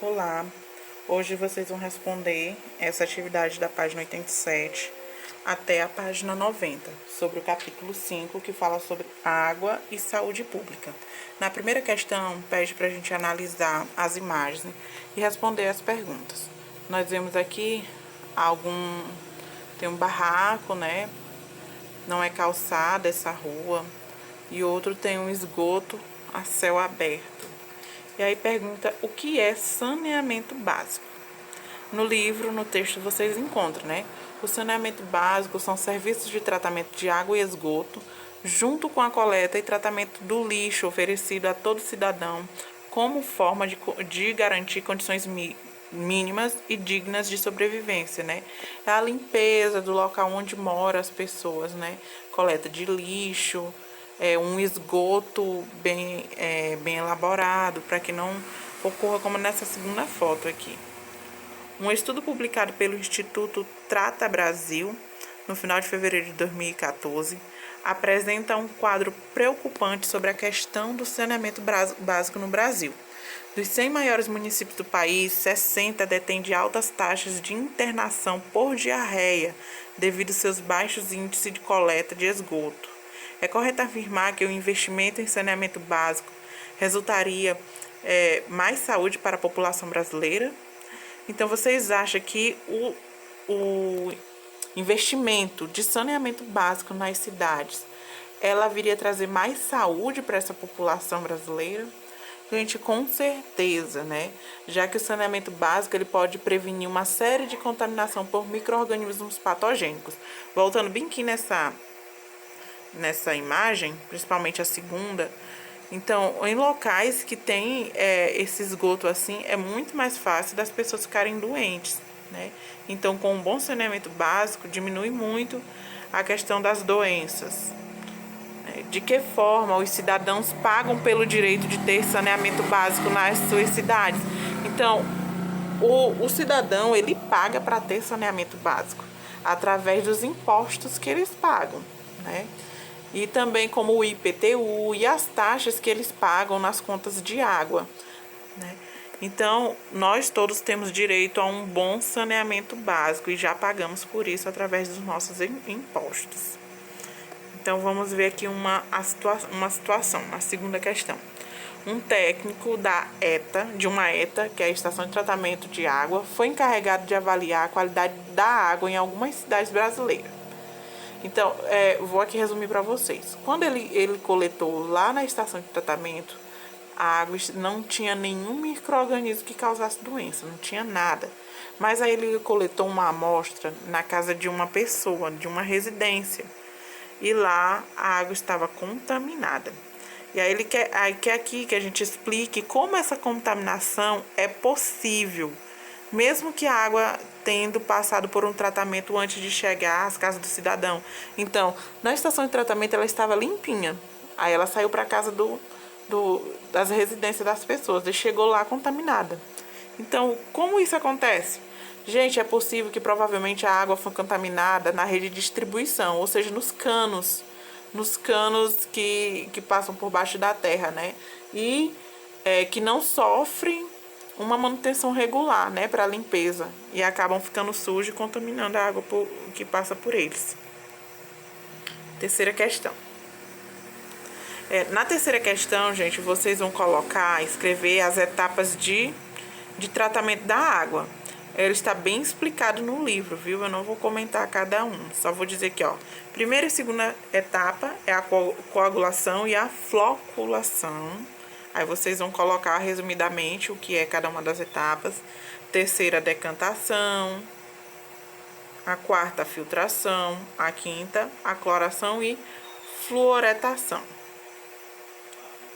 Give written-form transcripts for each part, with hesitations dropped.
Olá, hoje vocês vão responder essa atividade da página 87 até a página 90, sobre o capítulo 5, que fala sobre água e saúde pública. Na primeira questão, pede para a gente analisar as imagens e responder as perguntas. Nós vemos aqui tem um barraco, né? Não é calçada essa rua, e outro tem um esgoto a céu aberto. E aí pergunta o que é saneamento básico. No livro, no texto, vocês encontram, né? O saneamento básico são serviços de tratamento de água e esgoto, junto com a coleta e tratamento do lixo oferecido a todo cidadão, como forma de garantir condições mínimas e dignas de sobrevivência, né? É a limpeza do local onde moram as pessoas, né? Coleta de lixo, um esgoto bem elaborado, para que não ocorra como nessa segunda foto aqui. Um estudo publicado pelo Instituto Trata Brasil, no final de fevereiro de 2014, apresenta um quadro preocupante sobre a questão do saneamento básico no Brasil. Dos 100 maiores municípios do país, 60 detêm de altas taxas de internação por diarreia, devido aos seus baixos índices de coleta de esgoto. É correto afirmar que o investimento em saneamento básico resultaria mais saúde para a população brasileira? Então, vocês acham que o investimento de saneamento básico nas cidades, ela viria trazer mais saúde para essa população brasileira? Gente, com certeza, né? Já que o saneamento básico ele pode prevenir uma série de contaminação por micro-organismos patogênicos. Voltando bem aqui nessa imagem, principalmente a segunda. Então, em locais que tem esse esgoto assim, é muito mais fácil das pessoas ficarem doentes, né? Então, com um bom saneamento básico, diminui muito a questão das doenças. De que forma os cidadãos pagam pelo direito de ter saneamento básico nas suas cidades? Então, o cidadão, ele paga para ter saneamento básico, através dos impostos que eles pagam, né? E também como o IPTU e as taxas que eles pagam nas contas de água, né? Então, nós todos temos direito a um bom saneamento básico e já pagamos por isso através dos nossos impostos. Então, vamos ver aqui uma situação, a segunda questão. Um técnico de uma ETA, que é a Estação de Tratamento de Água, foi encarregado de avaliar a qualidade da água em algumas cidades brasileiras. Então, vou aqui resumir para vocês. Quando ele coletou lá na estação de tratamento, a água não tinha nenhum micro-organismo que causasse doença, não tinha nada. Mas aí ele coletou uma amostra na casa de uma pessoa, de uma residência. E lá a água estava contaminada. E aí ele quer aqui que a gente explique como essa contaminação é possível, mesmo que a água tendo passado por um tratamento antes de chegar às casas do cidadão. Então, na estação de tratamento ela estava limpinha. Aí ela saiu para a casa das residências das pessoas e chegou lá contaminada. Então, como isso acontece? Gente, é possível que provavelmente a água foi contaminada na rede de distribuição, ou seja, nos canos que passam por baixo da terra, né? E que não sofrem uma manutenção regular, né, para limpeza, e acabam ficando sujos e contaminando a água que passa por eles. Terceira questão. Na terceira questão, gente, vocês vão escrever as etapas de tratamento da água. Ele está bem explicado no livro, viu? Eu não vou comentar cada um, só vou dizer aqui, ó. Primeira e segunda etapa é a coagulação e a floculação. Aí vocês vão colocar resumidamente o que é cada uma das etapas. Terceira, decantação. A quarta, a filtração. A quinta, a cloração e fluoretação.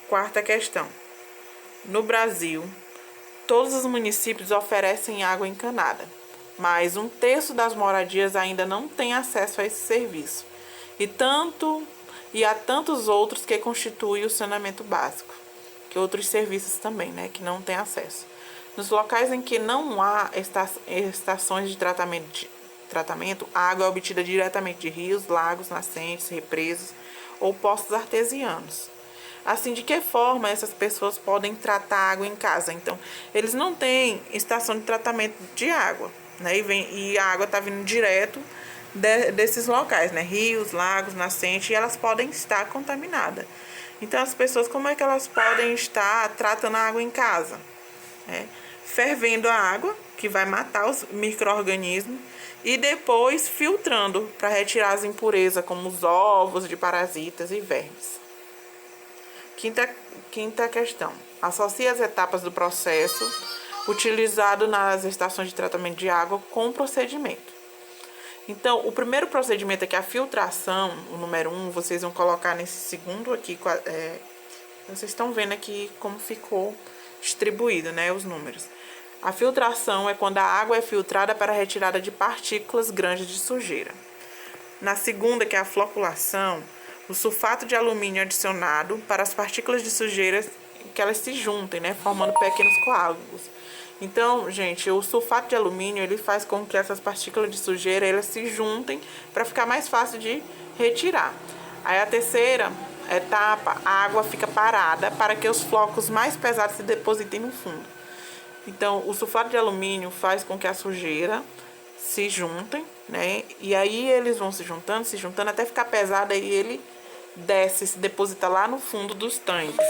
Quarta questão. No Brasil, todos os municípios oferecem água encanada, mas 1/3 das moradias ainda não tem acesso a esse serviço. E há tantos outros que constituem o saneamento básico, que outros serviços também, né, que não têm acesso. Nos locais em que não há estações de tratamento, a água é obtida diretamente de rios, lagos, nascentes, represas ou poços artesianos. Assim, de que forma essas pessoas podem tratar água em casa? Então, eles não têm estação de tratamento de água, né? E a água está vindo direto desses locais, né? Rios, lagos, nascentes, e elas podem estar contaminadas. Então, as pessoas, como é que elas podem estar tratando a água em casa? Fervendo a água, que vai matar os micro-organismos, e depois filtrando para retirar as impurezas, como os ovos de parasitas e vermes. Quinta questão. Associe as etapas do processo utilizado nas estações de tratamento de água com o procedimento. Então, o primeiro procedimento aqui é a filtração, o número 1, vocês vão colocar nesse segundo aqui. Vocês estão vendo aqui como ficou distribuído, né, os números. A filtração é quando a água é filtrada para a retirada de partículas grandes de sujeira. Na segunda, que é a floculação, o sulfato de alumínio é adicionado para as partículas de sujeira que elas se juntem, né, formando pequenos coágulos. Então, gente, o sulfato de alumínio, ele faz com que essas partículas de sujeira elas se juntem para ficar mais fácil de retirar. Aí a terceira etapa, a água fica parada para que os flocos mais pesados se depositem no fundo. Então, o sulfato de alumínio faz com que a sujeira se juntem, né? E aí eles vão se juntando até ficar pesado, aí ele desce, se deposita lá no fundo dos tanques.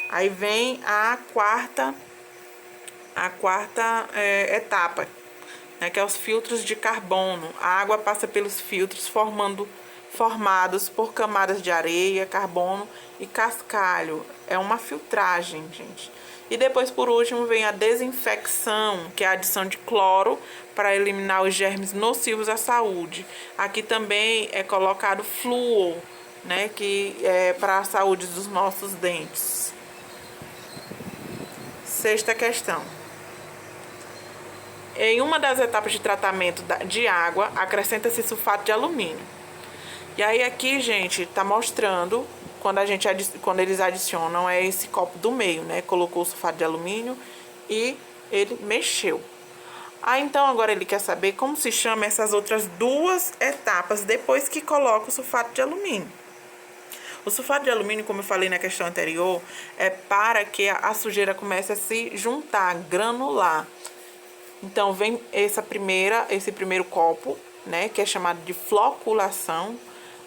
Aí vem a quarta etapa, né, que é os filtros de carbono. A água passa pelos filtros formados por camadas de areia, carbono e cascalho. É uma filtragem, gente. E depois, por último, vem a desinfecção, que é a adição de cloro para eliminar os germes nocivos à saúde. Aqui também é colocado flúor, né, que é para a saúde dos nossos dentes. Sexta questão. Em uma das etapas de tratamento de água, acrescenta-se sulfato de alumínio. E aí aqui, gente, tá mostrando quando eles adicionam esse copo do meio, né? Colocou o sulfato de alumínio e ele mexeu. Aí então agora ele quer saber como se chama essas outras duas etapas depois que coloca o sulfato de alumínio. O sulfato de alumínio, como eu falei na questão anterior, é para que a sujeira comece a se juntar, granular. Então vem esse primeiro copo, né, que é chamado de floculação,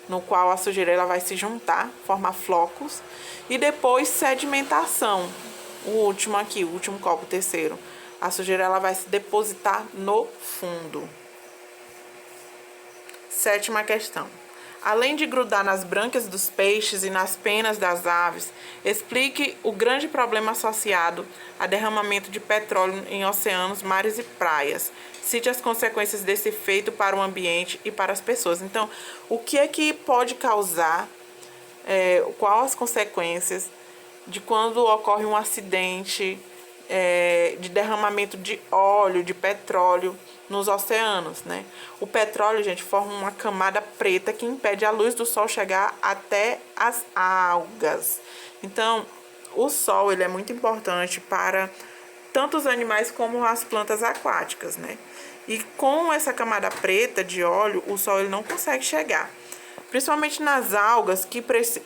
no qual a sujeira ela vai se juntar, formar flocos, e depois sedimentação. O último copo, o terceiro. A sujeira ela vai se depositar no fundo. Sétima questão. Além de grudar nas brânquias dos peixes e nas penas das aves, explique o grande problema associado a derramamento de petróleo em oceanos, mares e praias. Cite as consequências desse efeito para o ambiente e para as pessoas. Então, o que é que pode causar, quais as consequências de quando ocorre um acidente de derramamento de óleo, de petróleo nos oceanos, né? O petróleo, gente, forma uma camada preta que impede a luz do sol chegar até as algas. Então, o sol, ele é muito importante para tanto os animais como as plantas aquáticas, né? E com essa camada preta de óleo, o sol ele não consegue chegar. Principalmente nas algas,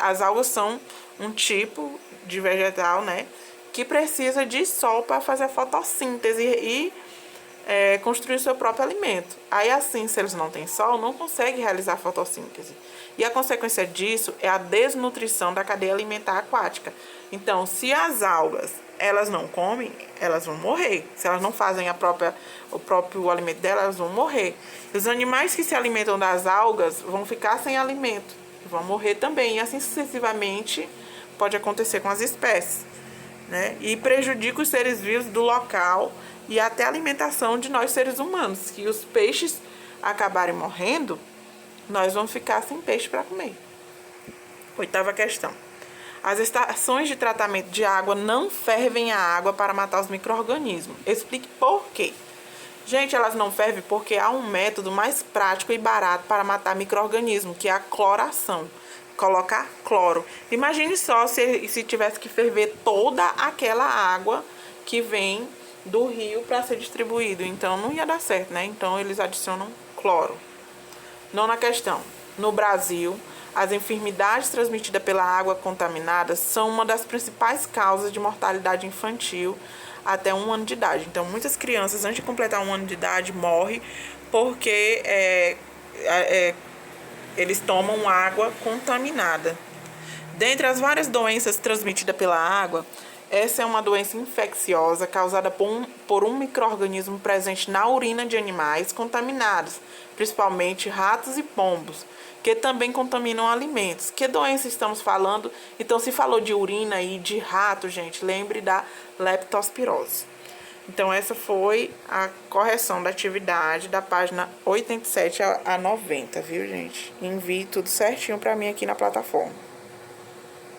as algas são um tipo de vegetal, né? Que precisa de sol para fazer a fotossíntese e construir o seu próprio alimento. Aí assim, se eles não têm sol, não conseguem realizar a fotossíntese. E a consequência disso é a desnutrição da cadeia alimentar aquática. Então, se as algas elas não comem, elas vão morrer. Se elas não fazem o próprio alimento delas, elas vão morrer. Os animais que se alimentam das algas vão ficar sem alimento, vão morrer também. E assim sucessivamente pode acontecer com as espécies, né? E prejudica os seres vivos do local e até a alimentação de nós seres humanos. Se os peixes acabarem morrendo, nós vamos ficar sem peixe para comer. Oitava questão. As estações de tratamento de água não fervem a água para matar os micro-organismos. Explique por quê. Gente, elas não fervem porque há um método mais prático e barato para matar micro-organismos, que é a cloração. Colocar cloro. Imagine só se tivesse que ferver toda aquela água que vem do rio para ser distribuído. Então, não ia dar certo, né? Então, eles adicionam cloro. Nona questão. No Brasil, As enfermidades transmitidas pela água contaminada são uma das principais causas de mortalidade infantil até 1 ano de idade. Então, muitas crianças, antes de completar 1 ano de idade, morrem porque eles tomam água contaminada. Dentre as várias doenças transmitidas pela água, essa é uma doença infecciosa causada por um micro-organismo presente na urina de animais contaminados, principalmente ratos e pombos, que também contaminam alimentos. Que doença estamos falando? Então, se falou de urina e de rato, gente, lembre da leptospirose. Então, essa foi a correção da atividade da página 87 a 90, viu, gente? Envie tudo certinho para mim aqui na plataforma.